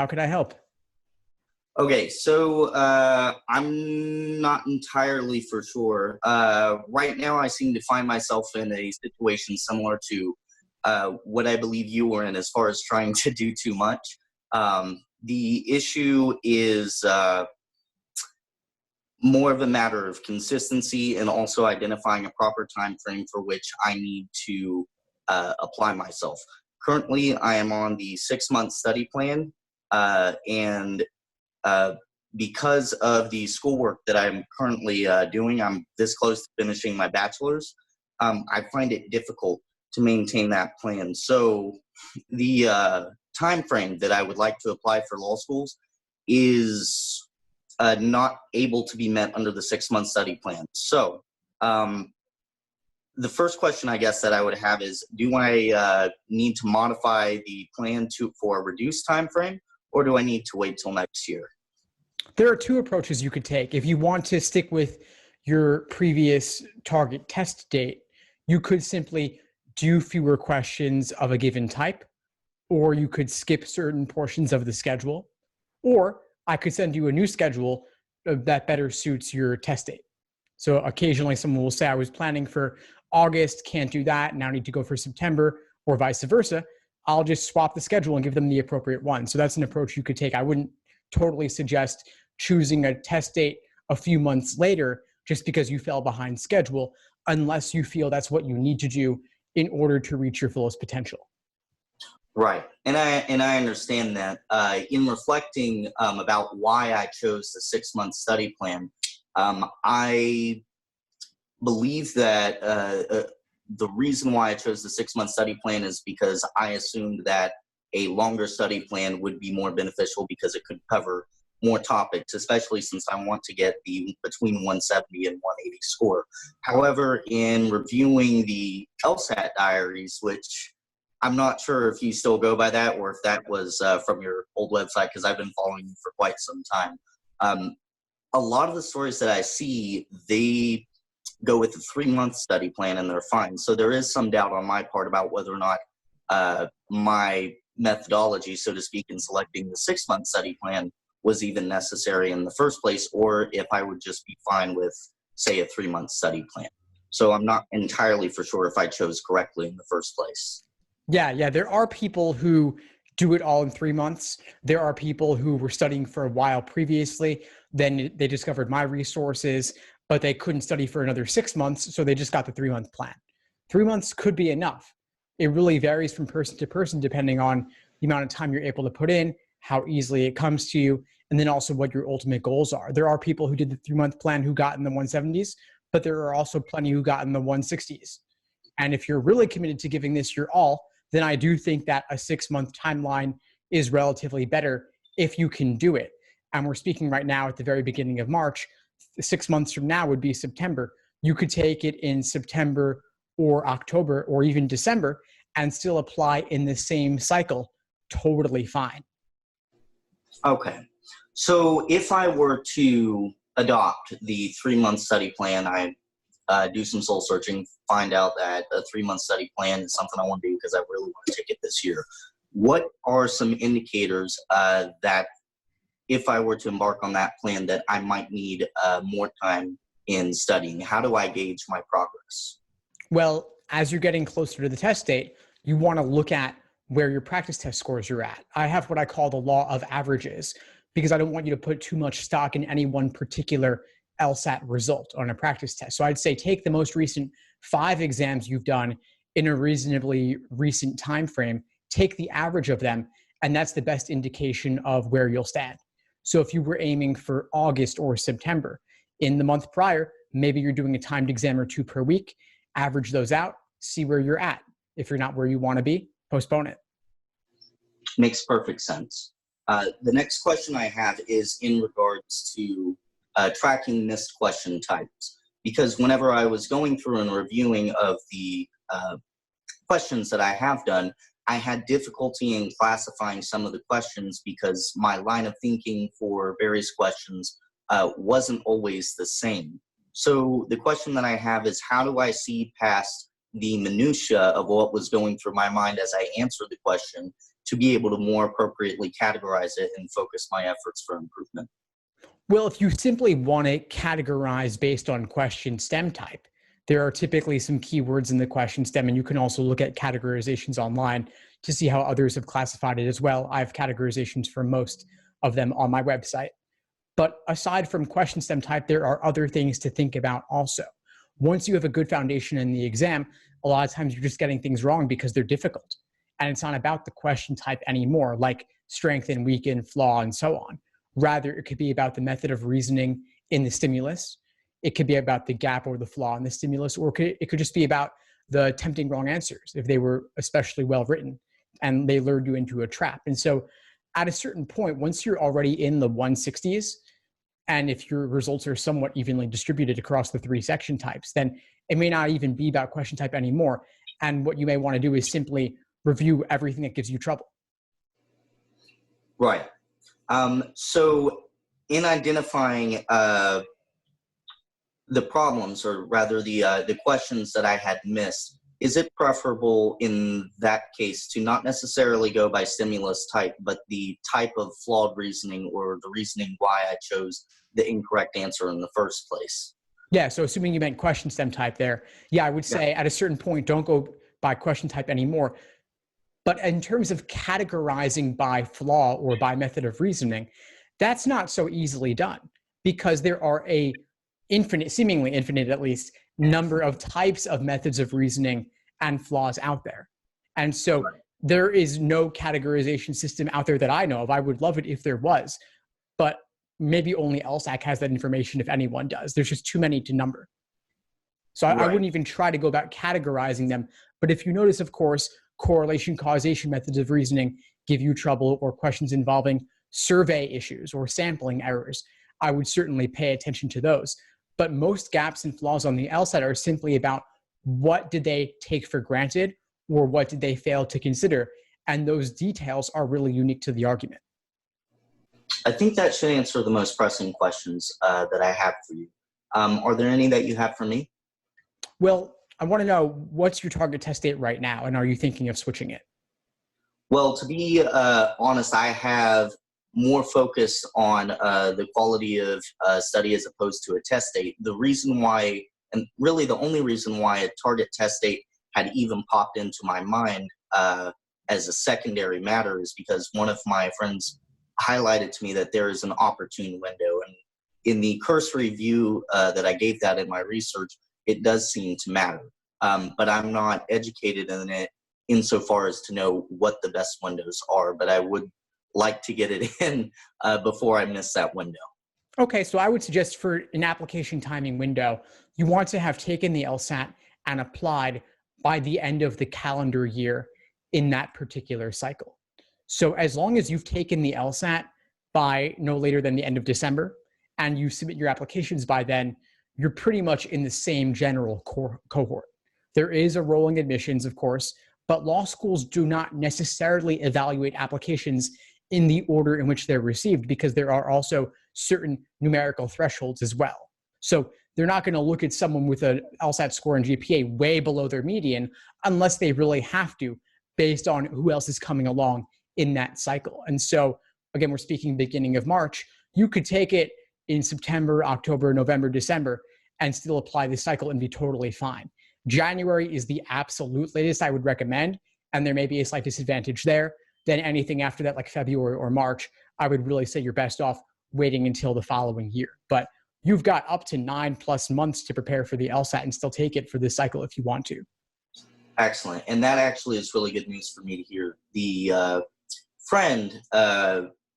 can I help? Okay, so I'm not entirely for sure. Right now, I seem to find myself in a situation similar to what I believe you were in as far as trying to do too much. The issue is more of a matter of consistency and also identifying a proper time frame for which I need to apply myself. Currently, I am on the 6-month study plan, and because of the schoolwork that I'm currently doing, I'm this close to finishing my bachelor's. I find it difficult to maintain that plan. So the time frame that I would like to apply for law schools is not able to be met under the 6-month study plan. So the first question I guess that I would have is, do I need to modify the plan for a reduced time frame, or do I need to wait till next year? There are two approaches you could take. If you want to stick with your previous target test date, you could simply do fewer questions of a given type, or you could skip certain portions of the schedule, or I could send you a new schedule that better suits your test date. So occasionally someone will say, I was planning for August, can't do that, now need to go for September, or vice versa. I'll just swap the schedule and give them the appropriate one. So that's an approach you could take. I wouldn't totally suggest choosing a test date a few months later just because you fell behind schedule, unless you feel that's what you need to do in order to reach your fullest potential. Right, and I understand that. In reflecting about why I chose the 6-month study plan, I believe that the reason why I chose the 6-month study plan is because I assumed that a longer study plan would be more beneficial because it could cover more topics, especially since I want to get the between 170 and 180 score. However, in reviewing the LSAT diaries, which I'm not sure if you still go by that or if that was from your old website, because I've been following you for quite some time. A lot of the stories that I see, they go with the 3-month study plan and they're fine. So there is some doubt on my part about whether or not my methodology, so to speak, in selecting the 6-month study plan was even necessary in the first place, or if I would just be fine with, say, a 3-month study plan. So I'm not entirely for sure if I chose correctly in the first place. Yeah. There are people who do it all in 3 months. There are people who were studying for a while previously. Then they discovered my resources, but they couldn't study for another 6 months. So they just got the 3-month plan. 3 months could be enough. It really varies from person to person, depending on the amount of time you're able to put in, how easily it comes to you, and then also what your ultimate goals are. There are people who did the 3-month plan who got in the 170s, but there are also plenty who got in the 160s. And if you're really committed to giving this your all, then I do think that a 6-month timeline is relatively better if you can do it. And we're speaking right now at the very beginning of March. 6 months from now would be September. You could take it in September or October or even December and still apply in the same cycle. Totally fine. Okay. So if I were to adopt the 3-month study plan, I do some soul searching, find out that a 3-month study plan is something I want to do because I really want to take it this year. What are some indicators that if I were to embark on that plan that I might need more time in studying? How do I gauge my progress? Well, as you're getting closer to the test date, you want to look at where your practice test scores are at. I have what I call the law of averages because I don't want you to put too much stock in any one particular LSAT result on a practice test. So I'd say take the most recent 5 exams you've done in a reasonably recent time frame, take the average of them, and that's the best indication of where you'll stand. So if you were aiming for August or September, in the month prior, maybe you're doing a timed exam or 2 per week, average those out, see where you're at. If you're not where you want to be, postpone it. Makes perfect sense. The next question I have is in regards to tracking missed question types, because whenever I was going through and reviewing of the questions that I have done, I had difficulty in classifying some of the questions because my line of thinking for various questions wasn't always the same. So the question that I have is, how do I see past the minutia of what was going through my mind as I answered the question to be able to more appropriately categorize it and focus my efforts for improvement? Well, if you simply want to categorize based on question stem type, there are typically some keywords in the question stem, and you can also look at categorizations online to see how others have classified it as well. I have categorizations for most of them on my website. But aside from question stem type, there are other things to think about also. Once you have a good foundation in the exam, a lot of times you're just getting things wrong because they're difficult. And it's not about the question type anymore, like strengthen, weaken, flaw, and so on. Rather, it could be about the method of reasoning in the stimulus. It could be about the gap or the flaw in the stimulus, or it could just be about the tempting wrong answers if they were especially well written and they lured you into a trap. And so at a certain point, once you're already in the 160s, and if your results are somewhat evenly distributed across the 3 section types, then it may not even be about question type anymore. And what you may want to do is simply review everything that gives you trouble. Right. So in identifying the problems, or rather the questions that I had missed, is it preferable in that case to not necessarily go by stimulus type, but the type of flawed reasoning or the reasoning why I chose the incorrect answer in the first place? Yeah, so assuming you meant question stem type there, yeah, I would Yeah. say at a certain point, don't go by question type anymore. But in terms of categorizing by flaw or by method of reasoning, that's not so easily done because there are seemingly infinite at least, number of types of methods of reasoning and flaws out there. And so there is no categorization system out there that I know of. I would love it if there was, but maybe only LSAT has that information if anyone does. There's just too many to number. So I wouldn't even try to go about categorizing them. But if you notice, of course, correlation causation methods of reasoning give you trouble, or questions involving survey issues or sampling errors, I would certainly pay attention to those. But most gaps and flaws on the LSAT are simply about what did they take for granted or what did they fail to consider. And those details are really unique to the argument. I think that should answer the most pressing questions that I have for you. Are there any that you have for me? Well, I want to know, what's your target test date right now, and are you thinking of switching it? Well, to be honest, I have more focus on the quality of study as opposed to a test date. The reason why, and really the only reason why a target test date had even popped into my mind as a secondary matter is because one of my friends highlighted to me that there is an opportune window. And in the cursory view that I gave that in my research, it does seem to matter. But I'm not educated in it insofar as to know what the best windows are, but I would like to get it in before I miss that window. Okay, so I would suggest for an application timing window, you want to have taken the LSAT and applied by the end of the calendar year in that particular cycle. So as long as you've taken the LSAT by no later than the end of December and you submit your applications by then, you're pretty much in the same general cohort. There is a rolling admissions, of course, but law schools do not necessarily evaluate applications in the order in which they're received because there are also certain numerical thresholds as well. So they're not going to look at someone with an LSAT score and GPA way below their median unless they really have to, based on who else is coming along in that cycle. And so, again, we're speaking beginning of March. You could take it in September, October, November, December, and still apply the cycle and be totally fine. January is the absolute latest I would recommend, and there may be a slight disadvantage there. Then anything after that, like February or March, I would really say you're best off waiting until the following year. But you've got up to 9+ months to prepare for the LSAT and still take it for this cycle if you want to. Excellent. And that actually is really good news for me to hear. The friend,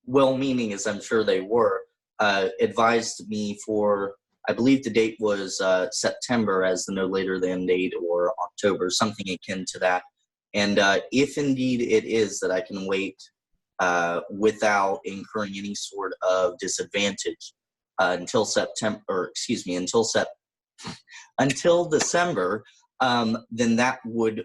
well-meaning as I'm sure they were, advised me for, I believe the date was September as the no later than date, or October, something akin to that. And if indeed it is that I can wait without incurring any sort of disadvantage until September, or excuse me, until December, then that would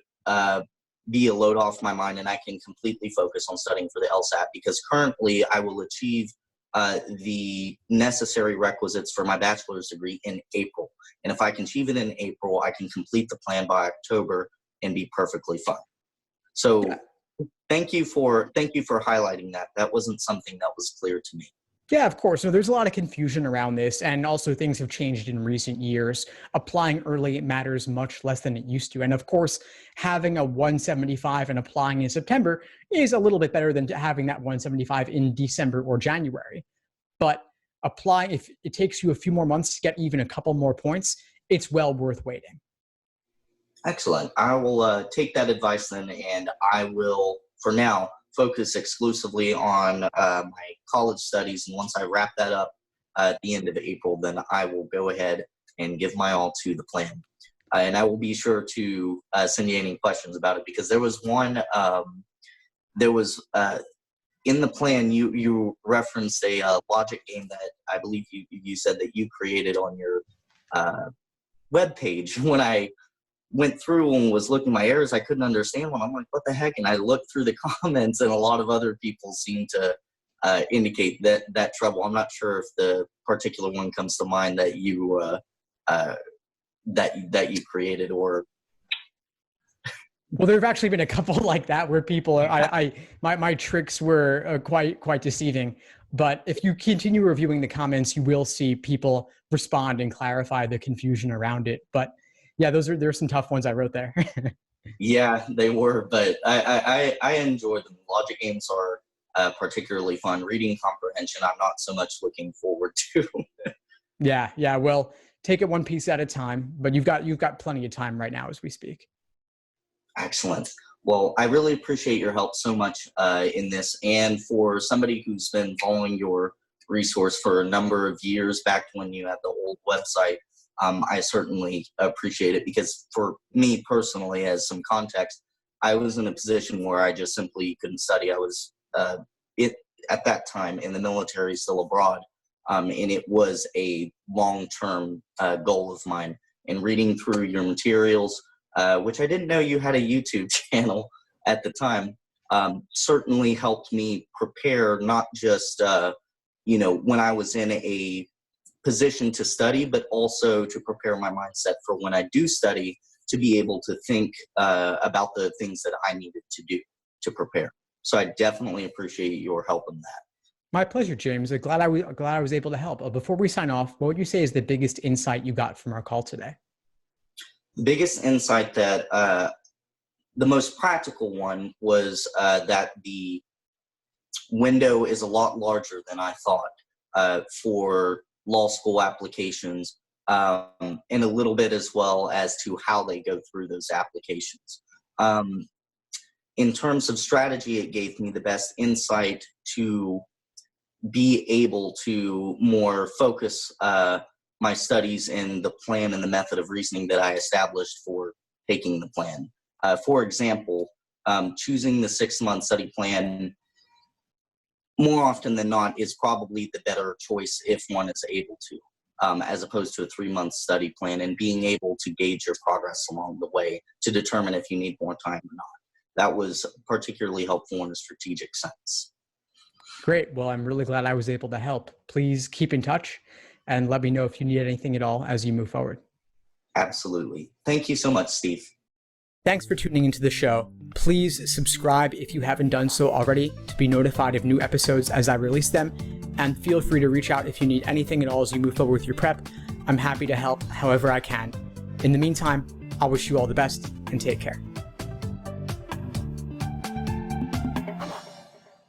be a load off my mind, and I can completely focus on studying for the LSAT, because currently I will achieve the necessary requisites for my bachelor's degree in April. And if I can achieve it in April, I can complete the plan by October and be perfectly fine. So Thank you for highlighting that. That wasn't something that was clear to me. Yeah, of course. So there's a lot of confusion around this, and also things have changed in recent years. Applying early matters much less than it used to. And of course, having a 175 and applying in September is a little bit better than having that 175 in December or January. But applying, if it takes you a few more months to get even a couple more points, it's well worth waiting. Excellent. I will take that advice then, and I will, for now, focus exclusively on my college studies. And once I wrap that up at the end of April, then I will go ahead and give my all to the plan. And I will be sure to send you any questions about it, because there was one, in the plan, you referenced a logic game that I believe you said that you created on your web page. When I went through and was looking at my errors, I couldn't understand one. I'm like, what the heck? And I looked through the comments, and a lot of other people seem to indicate that trouble. I'm not sure if the particular one comes to mind that you that you created, or. Well, there have actually been a couple like that where people are, my tricks were quite deceiving. But if you continue reviewing the comments, you will see people respond and clarify the confusion around it. But yeah, there's some tough ones I wrote there. Yeah, they were, but I enjoy them. Logic games are particularly fun. Reading comprehension, I'm not so much looking forward to. Yeah. Well, take it one piece at a time, but you've got plenty of time right now as we speak. Excellent. Well, I really appreciate your help so much in this, and for somebody who's been following your resource for a number of years, back when you had the old website. I certainly appreciate it, because for me personally, as some context, I was in a position where I just simply couldn't study. I was at that time in the military, still abroad, and it was a long-term goal of mine. And reading through your materials, which I didn't know you had a YouTube channel at the time, certainly helped me prepare, not just when I was in a position to study, but also to prepare my mindset for when I do study, to be able to think about the things that I needed to do to prepare. So I definitely appreciate your help in that. My pleasure, James. Glad I was able to help. Before we sign off, what would you say is the biggest insight you got from our call today? The biggest insight that the most practical one was that the window is a lot larger than I thought for law school applications, and a little bit as well as to how they go through those applications. In terms of strategy, it gave me the best insight to be able to more focus my studies in the plan and the method of reasoning that I established for taking the plan. For example, choosing the 6-month study plan more often than not is probably the better choice if one is able to, as opposed to a 3-month study plan, and being able to gauge your progress along the way to determine if you need more time or not. That was particularly helpful in a strategic sense. Great. Well, I'm really glad I was able to help. Please keep in touch and let me know if you need anything at all as you move forward. Absolutely. Thank you so much, Steve. Thanks for tuning into the show. Please subscribe if you haven't done so already to be notified of new episodes as I release them. And feel free to reach out if you need anything at all as you move forward with your prep. I'm happy to help however I can. In the meantime, I wish you all the best and take care.